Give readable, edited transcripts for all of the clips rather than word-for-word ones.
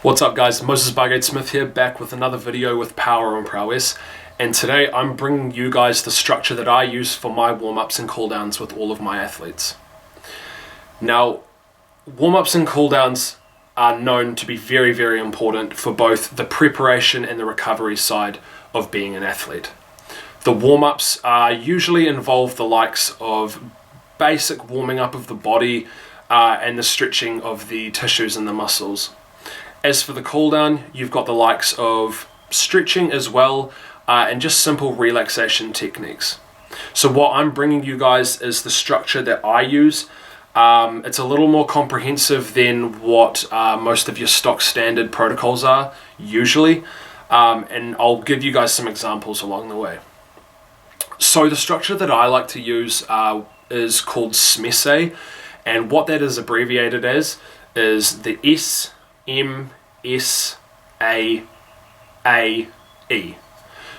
What's up guys, Moses Bygate-Smith here, back with another video with power and prowess, and today I'm bringing you guys the structure that I use for my warm-ups and cool-downs with all of my athletes. Now, warm-ups and cool-downs are known to be very, very important for both the preparation and the recovery side of being an athlete. The warm-ups usually involve the likes of basic warming up of the body and the stretching of the tissues and the muscles. As for the cool down, you've got the likes of stretching as well and just simple relaxation techniques. So what I'm bringing you guys is the structure that I use. It's a little more comprehensive than what most of your stock standard protocols are usually, and I'll give you guys some examples along the way. So the structure that I like to use is called SMESE, and what that is abbreviated as is the SMSAAE.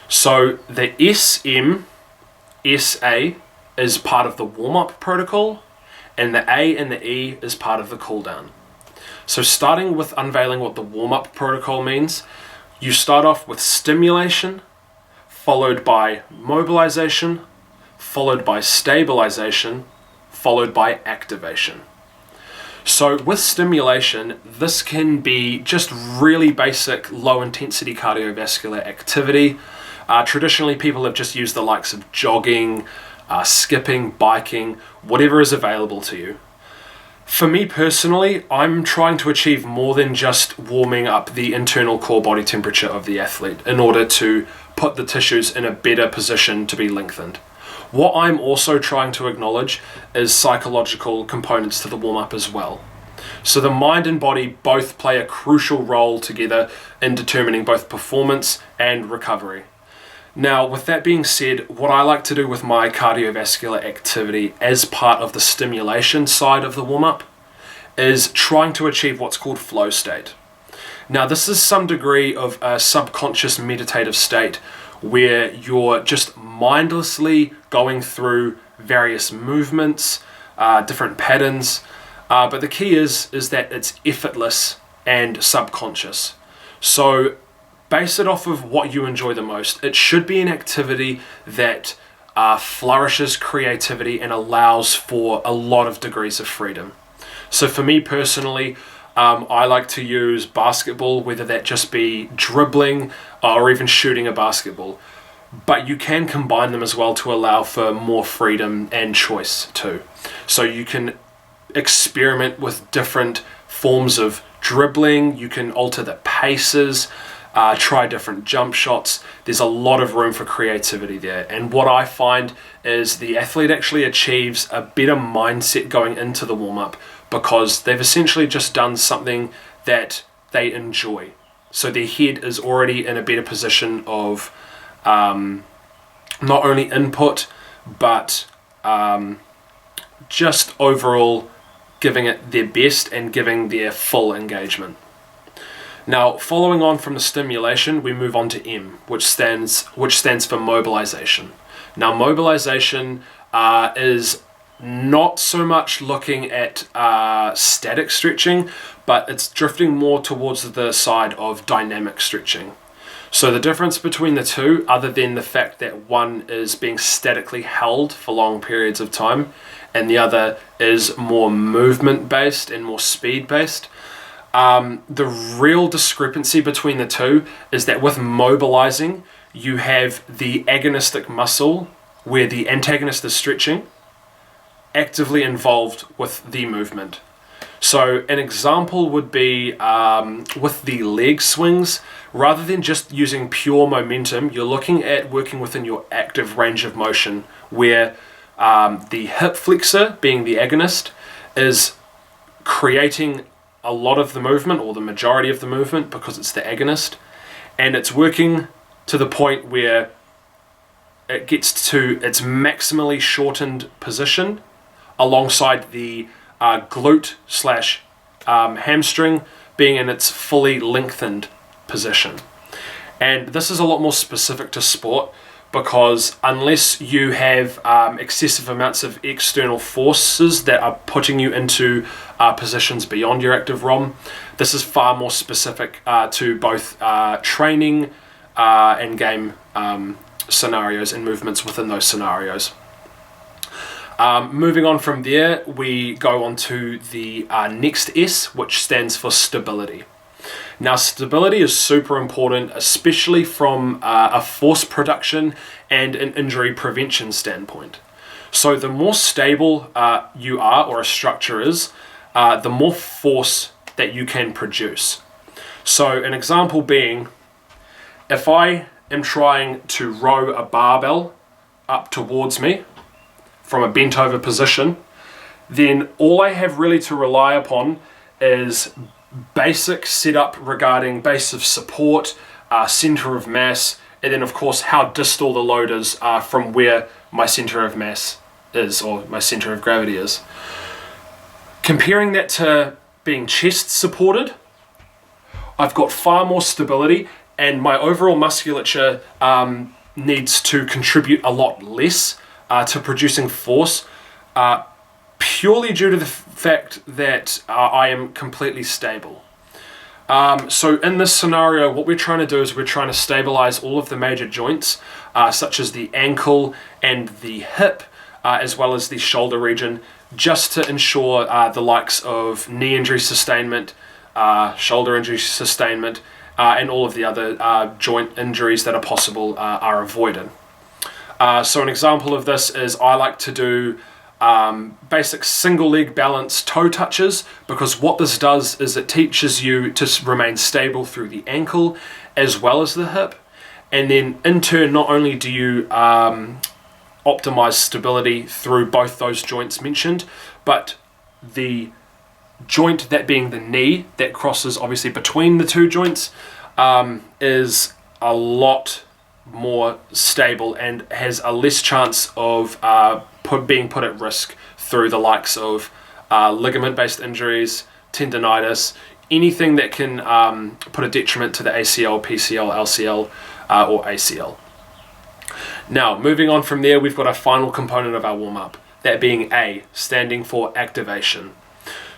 So the SMSA is part of the warm-up protocol, and the A and the E is part of the cool-down. So starting with unveiling what the warm-up protocol means, you start off with stimulation, followed by mobilization, followed by stabilization, followed by activation. So with stimulation, this can be just really basic low intensity cardiovascular activity. Traditionally, people have just used the likes of jogging, skipping, biking, whatever is available to you. For me personally, I'm trying to achieve more than just warming up the internal core body temperature of the athlete in order to put the tissues in a better position to be lengthened. What I'm also trying to acknowledge is psychological components to the warm-up as well. So the mind and body both play a crucial role together in determining both performance and recovery. Now, with that being said, what I like to do with my cardiovascular activity as part of the stimulation side of the warm-up is trying to achieve what's called flow state. Now, this is some degree of a subconscious meditative state where you're just mindlessly going through various movements, different patterns, but the key is that it's effortless and subconscious. So base it off of what you enjoy the most. It should be an activity that flourishes creativity and allows for a lot of degrees of freedom. So for me personally, I like to use basketball, whether that just be dribbling or even shooting a basketball. But you can combine them as well to allow for more freedom and choice too. So you can experiment with different forms of dribbling, you can alter the paces, try different jump shots. There's a lot of room for creativity there. And what I find is the athlete actually achieves a better mindset going into the warm-up because they've essentially just done something that they enjoy. So their head is already in a better position of not only input, but just overall giving it their best and giving their full engagement. Now, following on from the stimulation, we move on to M, which stands for mobilization. Now, mobilization is not so much looking at static stretching, but it's drifting more towards the side of dynamic stretching. So the difference between the two, other than the fact that one is being statically held for long periods of time, and the other is more movement-based and more speed-based, the real discrepancy between the two is that with mobilizing, you have the agonistic muscle, where the antagonist is stretching, actively involved with the movement. So an example would be with the leg swings, rather than just using pure momentum, you're looking at working within your active range of motion, where the hip flexor, being the agonist, is creating a lot of the movement, or the majority of the movement, because it's the agonist, and it's working to the point where it gets to its maximally shortened position alongside the glute slash hamstring being in its fully lengthened position. And this is a lot more specific to sport, because unless you have excessive amounts of external forces that are putting you into positions beyond your active ROM, this is far more specific to both training and game scenarios and movements within those scenarios. Moving on from there, we go on to the next S, which stands for stability. Now, stability is super important, especially from a force production and an injury prevention standpoint. So the more stable you are, or a structure is, the more force that you can produce. So an example being, if I am trying to row a barbell up towards me from a bent over position, then all I have really to rely upon is basic setup regarding base of support, center of mass, and then of course how distal the load is from where my center of mass is, or my center of gravity is. Comparing that to being chest supported, I've got far more stability, and my overall musculature needs to contribute a lot less to producing force, purely due to the fact that I am completely stable. So in this scenario, what we're trying to do is we're trying to stabilize all of the major joints, such as the ankle and the hip, as well as the shoulder region, just to ensure the likes of knee injury sustainment, shoulder injury sustainment, and all of the other joint injuries that are possible are avoided. So an example of this is I like to do basic single leg balance toe touches, because what this does is it teaches you to remain stable through the ankle as well as the hip, and then in turn not only do you optimize stability through both those joints mentioned, but the joint, that being the knee, that crosses obviously between the two joints, is a lot more stable and has a less chance of being put at risk through the likes of ligament-based injuries, tendinitis, anything that can put a detriment to the ACL, PCL, LCL, or ACL. Now, moving on from there, we've got our final component of our warm-up, that being A, standing for activation.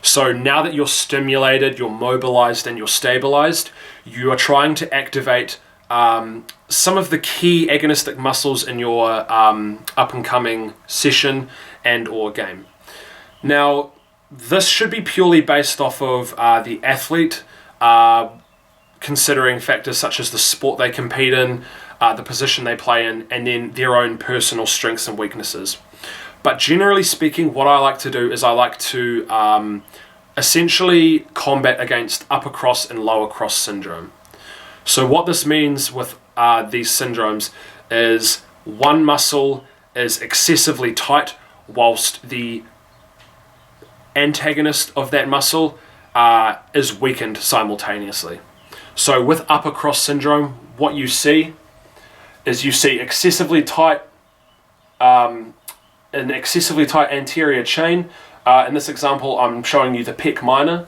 So now that you're stimulated, you're mobilized, and you're stabilized, you are trying to activate some of the key agonistic muscles in your up-and-coming session and or game. Now, this should be purely based off of the athlete, considering factors such as the sport they compete in, the position they play in, and then their own personal strengths and weaknesses. But generally speaking, what I like to do is I like to essentially combat against upper cross and lower cross syndrome. So what this means with these syndromes is one muscle is excessively tight whilst the antagonist of that muscle is weakened simultaneously. So with upper cross syndrome, what you see is you see excessively tight, an excessively tight anterior chain. In this example, I'm showing you the pec minor,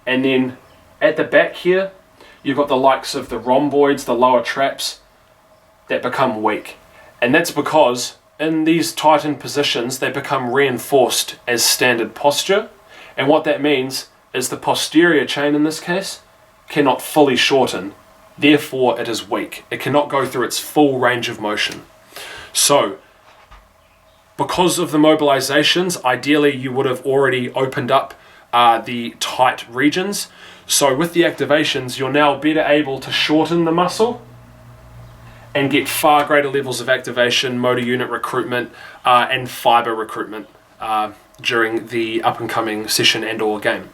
and then at the back here, you've got the likes of the rhomboids, the lower traps, that become weak. And that's because in these tightened positions, they become reinforced as standard posture. And what that means is the posterior chain in this case cannot fully shorten. Therefore, it is weak. It cannot go through its full range of motion. So, because of the mobilizations, ideally you would have already opened up the tight regions. So with the activations, you're now better able to shorten the muscle and get far greater levels of activation, motor unit recruitment, and fiber recruitment during the up-and-coming session and or game.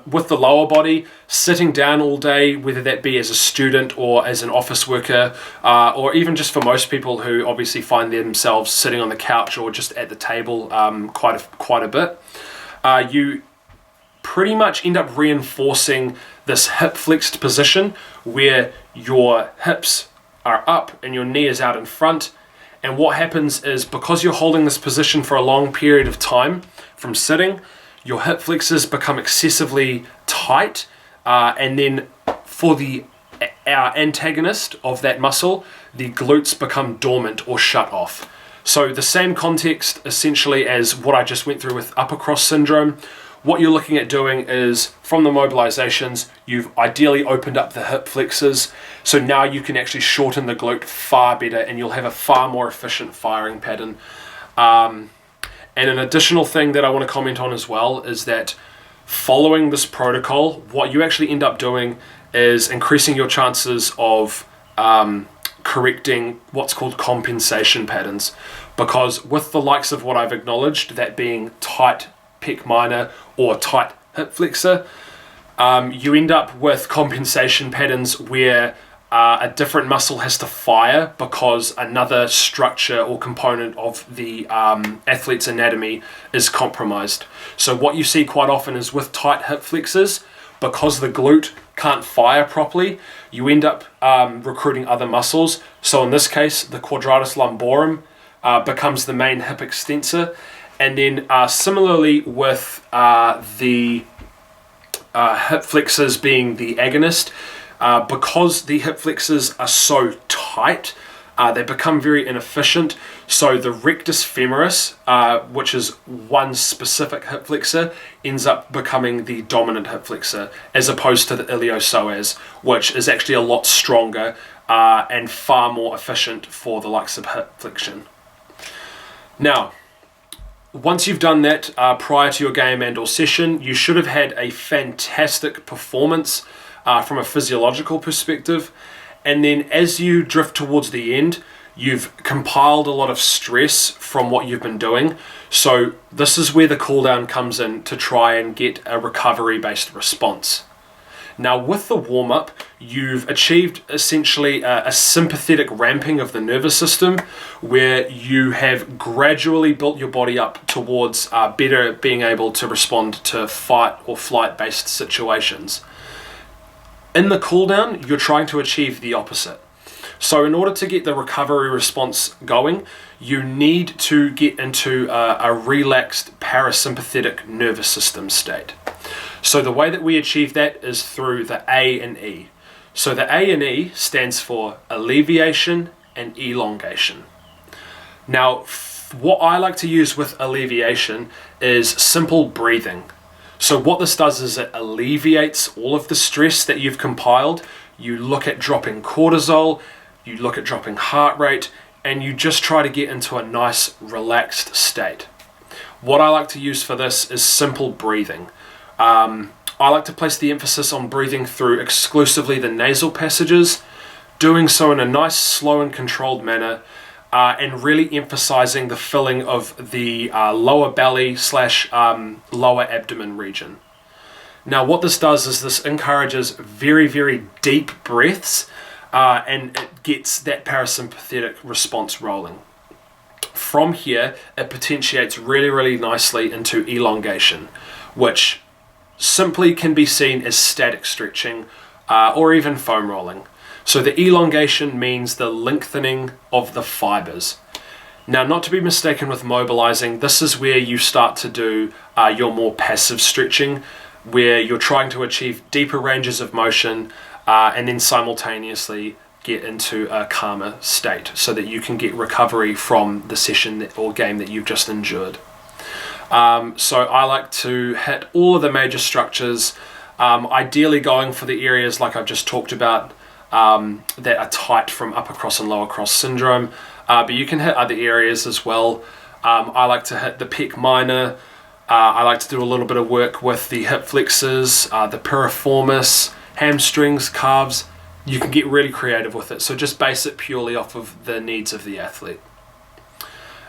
With the lower body, sitting down all day, whether that be as a student or as an office worker, or even just for most people who obviously find themselves sitting on the couch or just at the table quite a bit, you pretty much end up reinforcing this hip flexed position where your hips are up and your knee is out in front. And what happens is, because you're holding this position for a long period of time from sitting, your hip flexors become excessively tight, and then for the our antagonist of that muscle, the glutes become dormant or shut off. So the same context essentially as what I just went through with upper cross syndrome. What you're looking at doing is, from the mobilizations, you've ideally opened up the hip flexors, so now you can actually shorten the glute far better and you'll have a far more efficient firing pattern. And an additional thing that I want to comment on as well is that following this protocol, what you actually end up doing is increasing your chances of correcting what's called compensation patterns, because with the likes of what I've acknowledged, that being tight pec minor or tight hip flexor, you end up with compensation patterns where a different muscle has to fire because another structure or component of the athlete's anatomy is compromised. So what you see quite often is with tight hip flexors, because the glute can't fire properly, you end up recruiting other muscles. So in this case, the quadratus lumborum becomes the main hip extensor. And then similarly with the hip flexors being the agonist, because the hip flexors are so tight, they become very inefficient. So the rectus femoris, which is one specific hip flexor, ends up becoming the dominant hip flexor, as opposed to the iliopsoas, which is actually a lot stronger and far more efficient for the likes of hip flexion. Now, once you've done that prior to your game and or session, you should have had a fantastic performance from a physiological perspective. And then as you drift towards the end, you've compiled a lot of stress from what you've been doing. So this is where the cooldown comes in to try and get a recovery-based response. Now with the warm-up, you've achieved essentially a sympathetic ramping of the nervous system, where you have gradually built your body up towards better being able to respond to fight or flight-based situations. In the cooldown, you're trying to achieve the opposite. So in order to get the recovery response going, you need to get into a relaxed parasympathetic nervous system state. So the way that we achieve that is through the A and E. So the A and E stands for alleviation and elongation. Now, what I like to use with alleviation is simple breathing. So what this does is it alleviates all of the stress that you've compiled. You look at dropping cortisol, you look at dropping heart rate, and you just try to get into a nice relaxed state. What I like to use for this is simple breathing. I like to place the emphasis on breathing through exclusively the nasal passages, doing so in a nice, slow and controlled manner, and really emphasizing the filling of the lower belly / lower abdomen region. Now what this does is this encourages very, very deep breaths, and it gets that parasympathetic response rolling. From here, it potentiates really, really nicely into elongation, which simply can be seen as static stretching or even foam rolling. So the elongation means the lengthening of the fibers. Now, not to be mistaken with mobilizing, this is where you start to do your more passive stretching, where you're trying to achieve deeper ranges of motion and then simultaneously get into a calmer state so that you can get recovery from the session or game that you've just endured. So I like to hit all of the major structures, ideally going for the areas like I've just talked about that are tight from upper cross and lower cross syndrome, but you can hit other areas as well. I like to hit the pec minor. I like to do a little bit of work with the hip flexors, the piriformis, hamstrings, calves. You can get really creative with it, so just base it purely off of the needs of the athlete.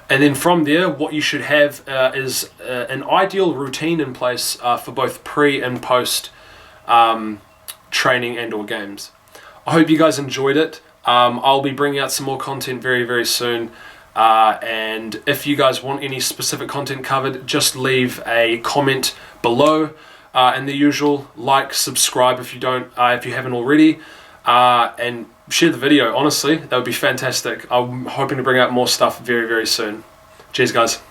And then from there, what you should have is an ideal routine in place for both pre and post training and or games. I hope you guys enjoyed it. I'll be bringing out some more content very, very soon. And if you guys want any specific content covered, just leave a comment below. And the usual, like, subscribe if you haven't already, and share the video. Honestly, that would be fantastic. I'm hoping to bring out more stuff very, very soon. Cheers, guys.